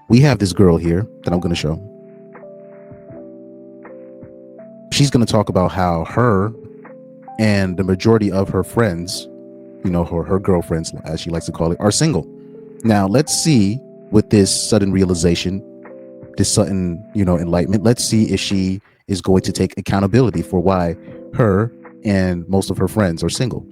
We have this girl here that I'm going to show. She's going to talk about how her and the majority of her friends, her girlfriends, as she likes to call it, are single. Now, let's see with this sudden realization, this sudden, enlightenment, let's see if she is going to take accountability for why her and most of her friends are single.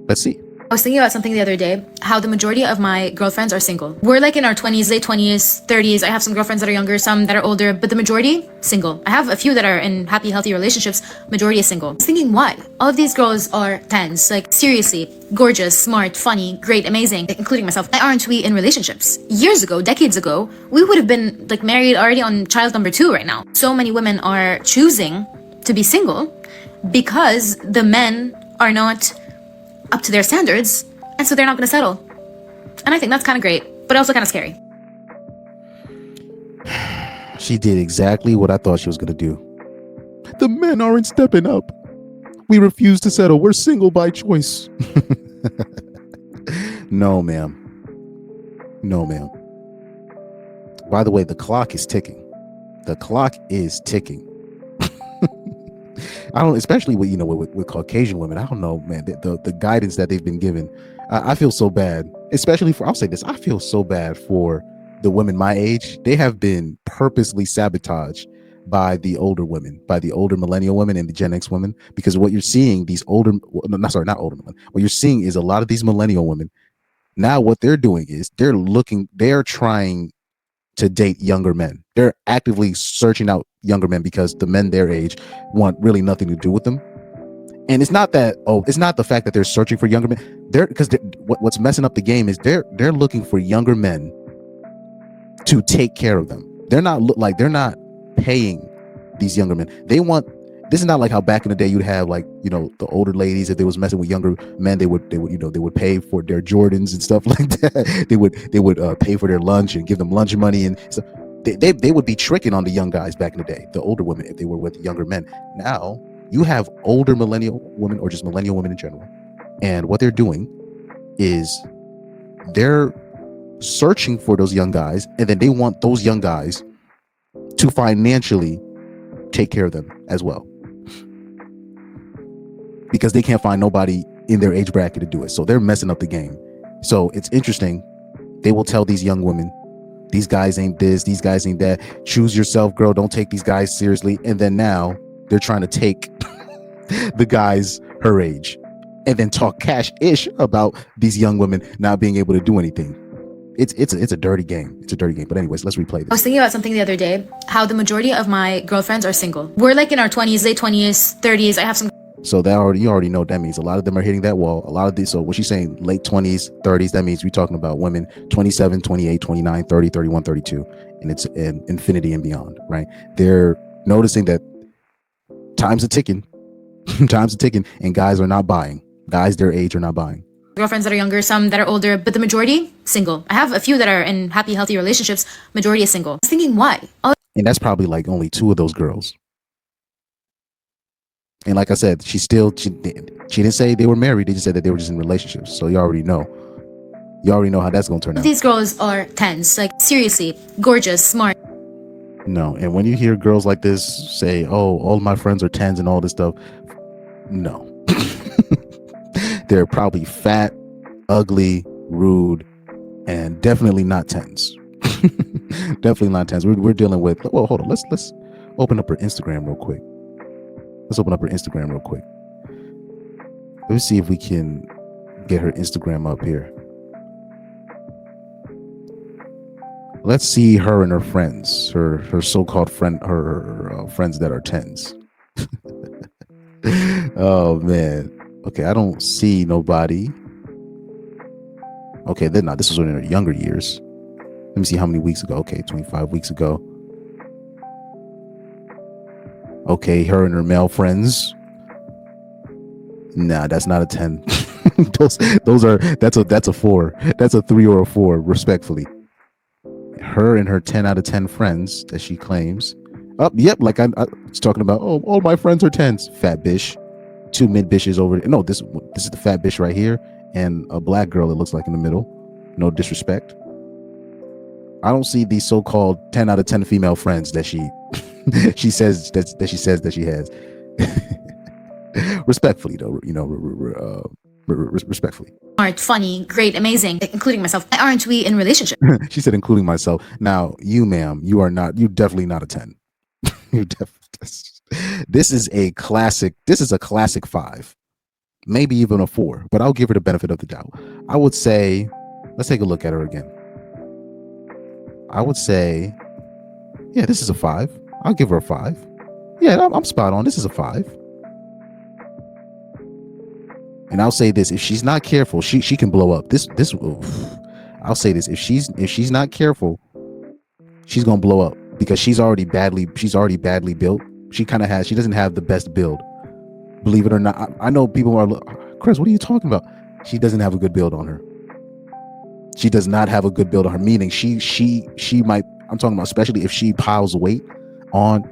Let's see. I was thinking about something the other day, how the majority of my girlfriends are single. We're like in our 20s, late 20s, 30s. I have some girlfriends that are younger, some that are older, but the majority, single. I have a few that are in happy, healthy relationships. Majority is single. I was thinking, why? All of these girls are 10s, like seriously, gorgeous, smart, funny, great, amazing, including myself. Why aren't we in relationships? Years ago, decades ago, we would have been like married already on child number 2 right now. So many women are choosing to be single because the men are not up to their standards, and so they're not going to settle. And I think that's kind of great, but also kind of scary. She did exactly what I thought she was going to do. The men aren't stepping up. We refuse to settle. We're single by choice. No, ma'am. No, ma'am. By the way, the clock is ticking. The clock is ticking. I don't, especially with Caucasian women. I don't know, man. The guidance that they've been given, I feel so bad. Especially I'll say this. I feel so bad for the women my age. They have been purposely sabotaged by the older women, by the older millennial women and the Gen X women. Because what you're seeing, not older women. What you're seeing is a lot of these millennial women. Now, what they're doing is they're trying to date younger men. They're actively searching out younger men because the men their age want really nothing to do with them. And it's not the fact that they're searching for younger men. What's messing up the game is they're looking for younger men to take care of them. They're not paying these younger men. This is not like how back in the day you'd have the older ladies, if they was messing with younger men, they would pay for their Jordans and stuff like that. They would pay for their lunch and give them lunch money, and so they would be tricking on the young guys back in the day, the older women, if they were with younger men. Now you have older millennial women, or just millennial women in general, and what they're doing is they're searching for those young guys, and then they want those young guys to financially take care of them as well, because they can't find nobody in their age bracket to do it. So they're messing up the game. So it's interesting. They will tell these young women, these guys ain't this, these guys ain't that. Choose yourself, girl. Don't take these guys seriously. And then now they're trying to take the guys her age and then talk cash-ish about these young women not being able to do anything. It's a dirty game. It's a dirty game. But anyways, let's replay this. I was thinking about something the other day, how the majority of my girlfriends are single. We're like in our 20s, late 20s, 30s. I have some. So you already know what that means. A lot of them are hitting that wall. A lot of these, so what she's saying, late 20s, 30s, that means we're talking about women 27, 28, 29, 30, 31, 32, and it's in infinity and beyond, right? They're noticing that time's a ticking, and guys are not buying. Guys their age are not buying. Girlfriends that are younger, some that are older, but the majority, single. I have a few that are in happy, healthy relationships. Majority is single. I was thinking, why? And that's probably like only 2 of those girls. And like I said, she didn't say they were married. They just said that they were just in relationships. So you already know how that's going to turn out. These girls are 10s, like seriously, gorgeous, smart. No. And when you hear girls like this say, oh, all my friends are 10s and all this stuff, no. They're probably fat, ugly, rude, and definitely not 10s. Definitely not 10s. We're dealing with, well, hold on. Let's open up her Instagram real quick. Let me see if we can get her Instagram up here. Let's see her and her friends, her so-called friend, her friends that are 10s. Oh man. Okay, I don't see nobody. Okay, they're not. This was in her younger years. Let me see how many weeks ago. Okay, 25 weeks ago. Okay, her and her male friends. Nah, that's not a 10. That's a 4. That's a 3 or a 4, respectfully. Her and her 10 out of 10 friends that she claims. Yep, like I was talking about. Oh, all my friends are 10s. Fat bitch. 2 mid bitches over there. No, this is the fat bitch right here, and a black girl, it looks like, in the middle. No disrespect. I don't see these so-called 10 out of 10 female friends that she says that she has. Respectfully, though, respectfully. Smart, funny, great, amazing, including myself. Why aren't we in relationship? She said, including myself. Now, you, ma'am, you're definitely not a 10. This is a classic. This is a classic 5, maybe even a 4, but I'll give her the benefit of the doubt. I would say, let's take a look at her again. I would say, yeah, this is a 5. I'll give her a 5. Yeah, I'm spot on. This is a 5. And I'll say this: if she's not careful, she can blow up. I'll say this: if she's not careful, she's gonna blow up because she's already badly built. She doesn't have the best build. Believe it or not, I know people are, Chris, what are you talking about? She doesn't have a good build on her. She does not have a good build on her. Meaning she might. I'm talking about especially if she piles weight on,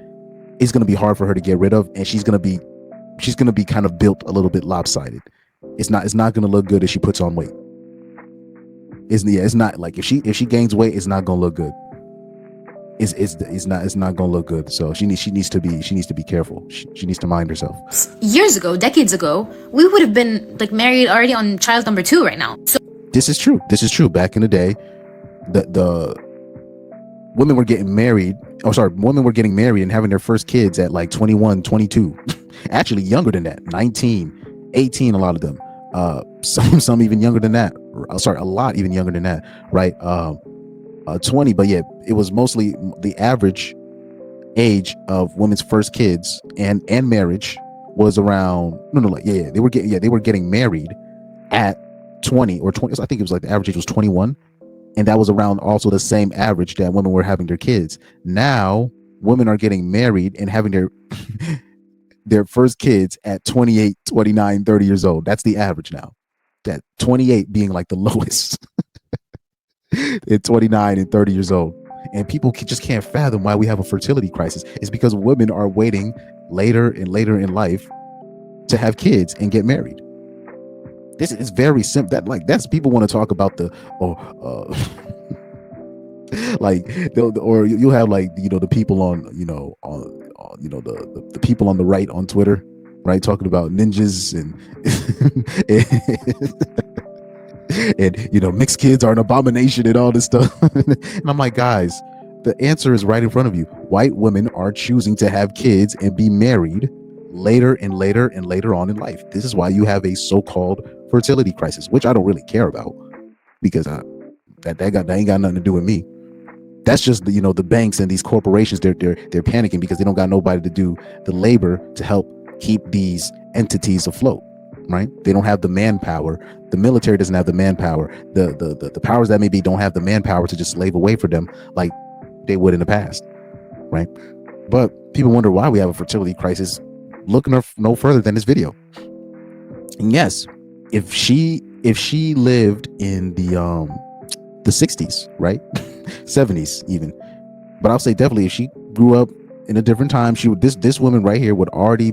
it's gonna be hard for her to get rid of, and she's gonna be kind of built a little bit lopsided. It's not gonna look good if she puts on weight. It's not like if she gains weight, it's not gonna look good. It's not gonna look good. So she needs to be careful. She needs to mind herself. Years ago, decades ago, we would have been like married already on child number 2 right now. So This is true. Back in the day, the women were getting married. Women were getting married and having their first kids at like 21, 22. Actually, younger than that, 19, 18. A lot of them. Some even younger than that. A lot even younger than that. Right. 20. But yeah, it was mostly the average age of women's first kids and marriage was around. They were getting married at 20 or 20. I think it was like the average age was 21. And that was around also the same average that women were having their kids. Now, women are getting married and having their first kids at 28, 29, 30 years old. That's the average now. That 28 being like the lowest. At 29 and 30 years old. And people just can't fathom why we have a fertility crisis. It's because women are waiting later and later in life to have kids and get married. This is very simple. That's people want to talk about or you'll have like the people on the people on the right on Twitter, right, talking about ninjas and mixed kids are an abomination and all this stuff. And I'm like, guys, the answer is right in front of you. White women are choosing to have kids and be married later and later and later on in life. This is why you have a so-called fertility crisis, which I don't really care about because that ain't got nothing to do with me. That's just the banks and these corporations. They're panicking because they don't got nobody to do the labor to help keep these entities afloat. Right? They don't have the manpower. The military doesn't have the manpower. The powers that may be don't have the manpower to just slave away for them like they would in the past. Right? But people wonder why we have a fertility crisis. Look no further than this video. And yes, if she lived in the 60s, right? 70s even. But I'll say definitely if she grew up in a different time, this woman right here would have already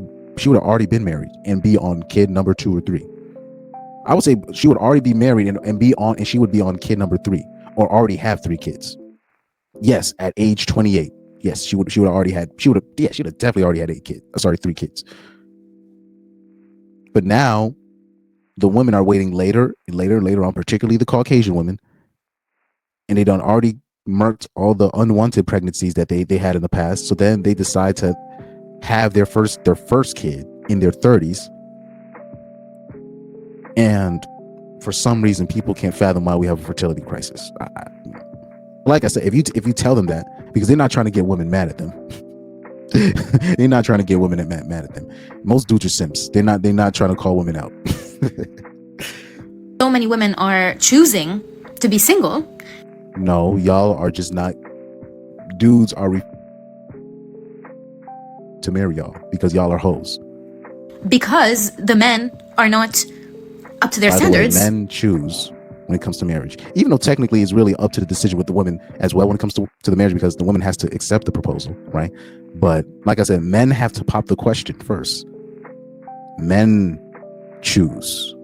been married and be on kid number 2 or 3. I would say she would already be married and she would be on kid number 3 or already have 3 kids. Yes, at age 28. Yes, she would have definitely already had 3 kids. But now the women are waiting later on, particularly the Caucasian women, and they done already murked all the unwanted pregnancies that they had in the past. So then they decide to have their first kid in their 30s. And for some reason, people can't fathom why we have a fertility crisis. Like I said, if you tell them that, because they're not trying to get women mad at them. They're not trying to get women mad at them. Most dudes are simps. They're not trying to call women out. So many women are choosing to be single. No, y'all are just not. Dudes are to marry y'all because y'all are hoes. Because the men are not up to their standards. The way, men choose when it comes to marriage, even though technically it's really up to the decision with the women as well when it comes to the marriage, because the woman has to accept the proposal, right? But like I said, men have to pop the question first. Men choose.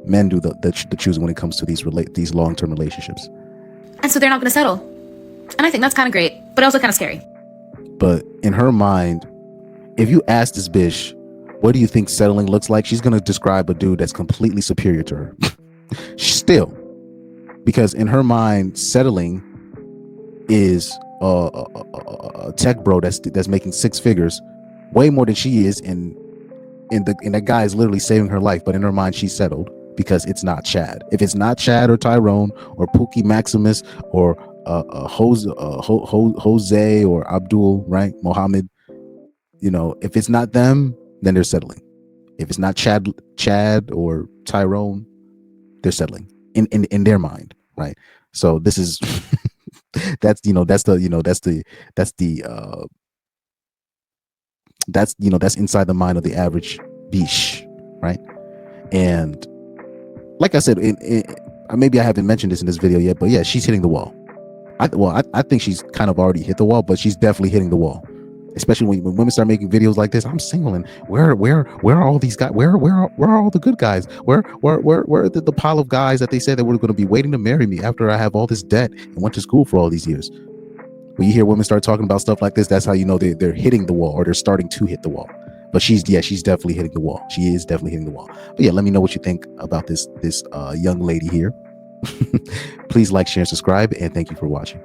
Men do the choosing when it comes to these long-term relationships. And so they're not going to settle. And I think that's kind of great, but also kind of scary. But in her mind, if you ask this bitch, what do you think settling looks like? She's going to describe a dude that's completely superior to her. Still, because in her mind, settling is a tech bro that's making six figures, way more than she is, and that guy is literally saving her life. But in her mind, she's settled because it's not Chad. If it's not Chad or Tyrone or Pookie Maximus or Jose or Abdul, right? Mohammed, if it's not them, then they're settling. If it's not Chad or Tyrone, they're settling in their mind, right? So this is that's that's inside the mind of the average biche, right? And like I said, maybe I haven't mentioned this in this video yet, but yeah, she's hitting the wall. I think she's kind of already hit the wall, but she's definitely hitting the wall. Especially when women start making videos like this. I'm single, and where are all these guys? Where are all the good guys? Where are the pile of guys that they said that were going to be waiting to marry me after I have all this debt and went to school for all these years? When you hear women start talking about stuff like this, that's how you know they're hitting the wall, or they're starting to hit the wall. But she's definitely hitting the wall. She is definitely hitting the wall. But yeah, let me know what you think about this young lady here. Please like, share, and subscribe, and thank you for watching.